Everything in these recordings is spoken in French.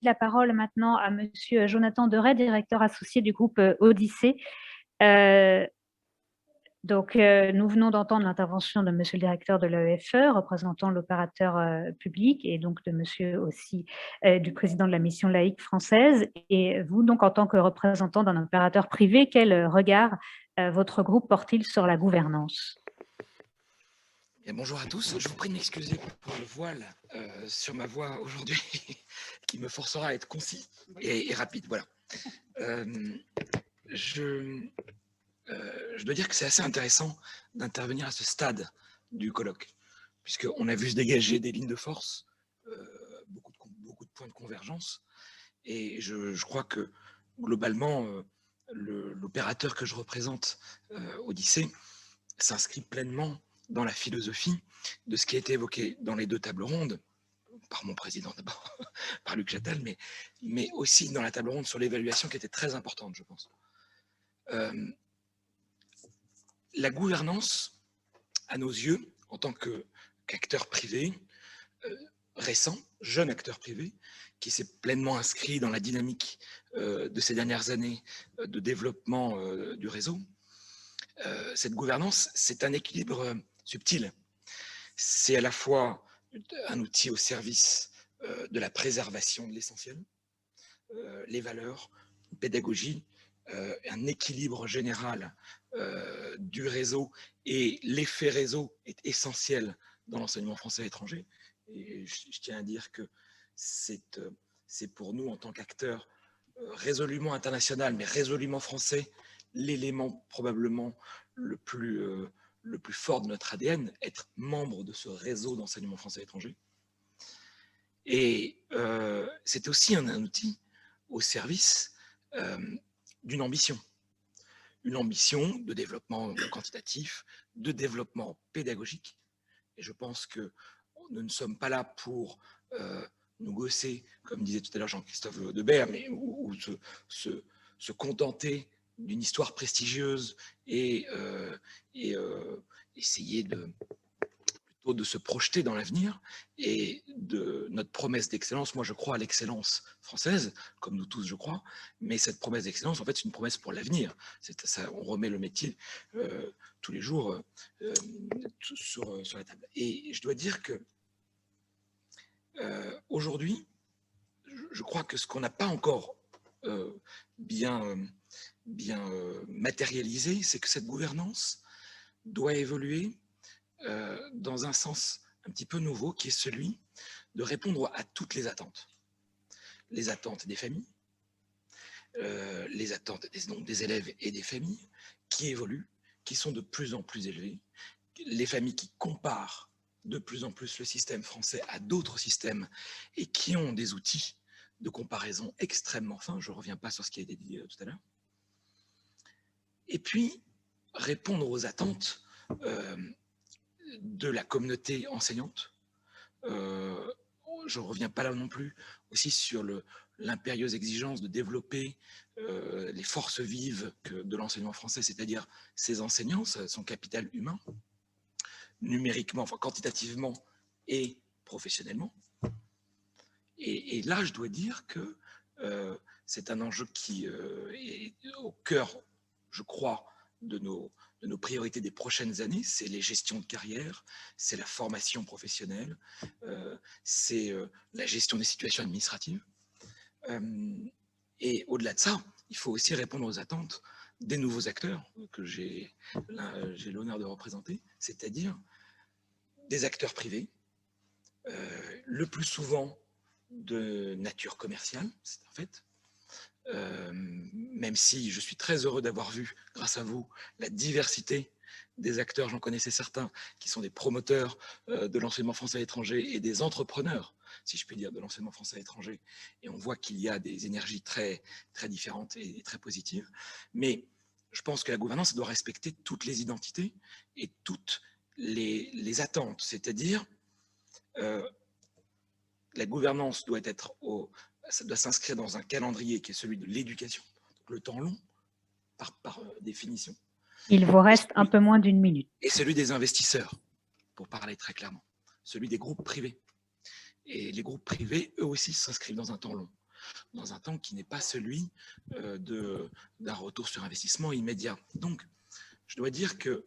la parole maintenant à Monsieur Jonathan Deray, directeur associé du groupe Odyssée. Nous venons d'entendre l'intervention de Monsieur le directeur de l'AEFE, représentant l'opérateur public, et donc de Monsieur aussi du président de la mission laïque française. Et vous, donc, en tant que représentant d'un opérateur privé, quel regard votre groupe porte-t-il sur la gouvernance? Et bonjour à tous, je vous prie de m'excuser pour le voile sur ma voix aujourd'hui, qui me forcera à être concis et rapide. Voilà. Je dois dire que c'est assez intéressant d'intervenir à ce stade du colloque, puisqu'on a vu se dégager des lignes de force, beaucoup de points de convergence, et je crois que globalement, l'opérateur que je représente, Odyssée, s'inscrit pleinement dans la philosophie de ce qui a été évoqué dans les deux tables rondes, par mon président d'abord, par Luc Châtel, mais aussi dans la table ronde sur l'évaluation qui était très importante, je pense. La gouvernance, à nos yeux, en tant qu'acteur privé, récent, jeune acteur privé, qui s'est pleinement inscrit dans la dynamique de ces dernières années de développement du réseau, cette gouvernance, c'est un équilibre subtil. C'est à la fois un outil au service de la préservation de l'essentiel, les valeurs, une pédagogie, un équilibre général du réseau, et l'effet réseau est essentiel dans l'enseignement français à l'étranger. Et je tiens à dire que c'est pour nous, en tant qu'acteurs résolument international, mais résolument français, l'élément probablement le plus fort de notre ADN, être membre de ce réseau d'enseignement français à l'étranger. Et c'est aussi un outil au service d'une ambition. Une ambition de développement quantitatif, de développement pédagogique. Et je pense que nous ne sommes pas là pour nous gausser, comme disait tout à l'heure Jean-Christophe Debert, mais ou se contenter d'une histoire prestigieuse et essayer plutôt de se projeter dans l'avenir et de notre promesse d'excellence. Moi, je crois à l'excellence française, comme nous tous, je crois, mais cette promesse d'excellence, en fait, c'est une promesse pour l'avenir. On remet le métier tous les jours sur la table. Et je dois dire que aujourd'hui, je crois que ce qu'on n'a pas encore bien matérialisé, c'est que cette gouvernance doit évoluer dans un sens un petit peu nouveau, qui est celui de répondre à toutes les attentes. Les attentes des familles, les attentes des élèves et des familles qui évoluent, qui sont de plus en plus élevées, les familles qui comparent de plus en plus le système français à d'autres systèmes et qui ont des outils de comparaison extrêmement fins. Je ne reviens pas sur ce qui a été dit tout à l'heure. Et puis, répondre aux attentes de la communauté enseignante. Je ne reviens pas là non plus aussi sur l'impérieuse exigence de développer les forces vives de l'enseignement français, c'est-à-dire ses enseignants, son capital humain, numériquement, enfin quantitativement et professionnellement. Et là, je dois dire que c'est un enjeu qui est au cœur, je crois, de nos priorités des prochaines années. C'est les gestions de carrière, c'est la formation professionnelle, c'est la gestion des situations administratives. Et au-delà de ça, il faut aussi répondre aux attentes des nouveaux acteurs que j'ai l'honneur de représenter, c'est-à-dire des acteurs privés, le plus souvent de nature commerciale, c'est un fait, même si je suis très heureux d'avoir vu, grâce à vous, la diversité des acteurs. J'en connaissais certains qui sont des promoteurs de l'enseignement français à l'étranger et des entrepreneurs, si je puis dire, de l'enseignement français à l'étranger. Et on voit qu'il y a des énergies très, très différentes et très positives. Mais je pense que la gouvernance doit respecter toutes les identités et toutes les attentes. C'est-à-dire, la gouvernance doit ça doit s'inscrire dans un calendrier qui est celui de l'éducation, le temps long, par définition. Il vous reste un peu moins d'une minute. Et celui des investisseurs, pour parler très clairement, celui des groupes privés. Et les groupes privés, eux aussi, s'inscrivent dans un temps long. dans un temps qui n'est pas celui d'un retour sur investissement immédiat. Donc, je dois dire que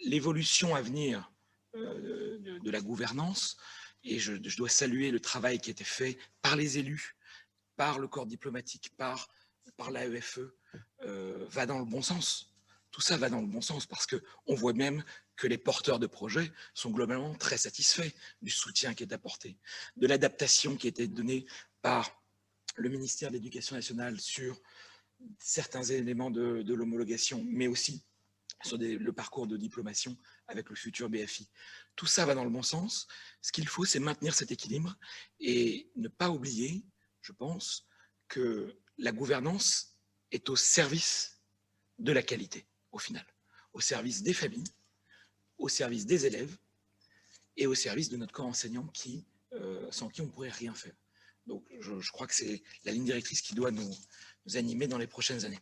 l'évolution à venir de la gouvernance, et je dois saluer le travail qui a été fait par les élus, par le corps diplomatique, par l'AEFE, va dans le bon sens. Tout ça va dans le bon sens parce qu'on voit même que les porteurs de projets sont globalement très satisfaits du soutien qui est apporté, de l'adaptation qui a été donnée par le ministère de l'Éducation nationale sur certains éléments de l'homologation, mais aussi sur le parcours de diplomation avec le futur BFI. Tout ça va dans le bon sens. Ce qu'il faut, c'est maintenir cet équilibre et ne pas oublier, je pense, que la gouvernance est au service de la qualité, au final, au service des familles, au service des élèves et au service de notre corps enseignant sans qui on ne pourrait rien faire. Donc, je crois que c'est la ligne directrice qui doit nous animer dans les prochaines années.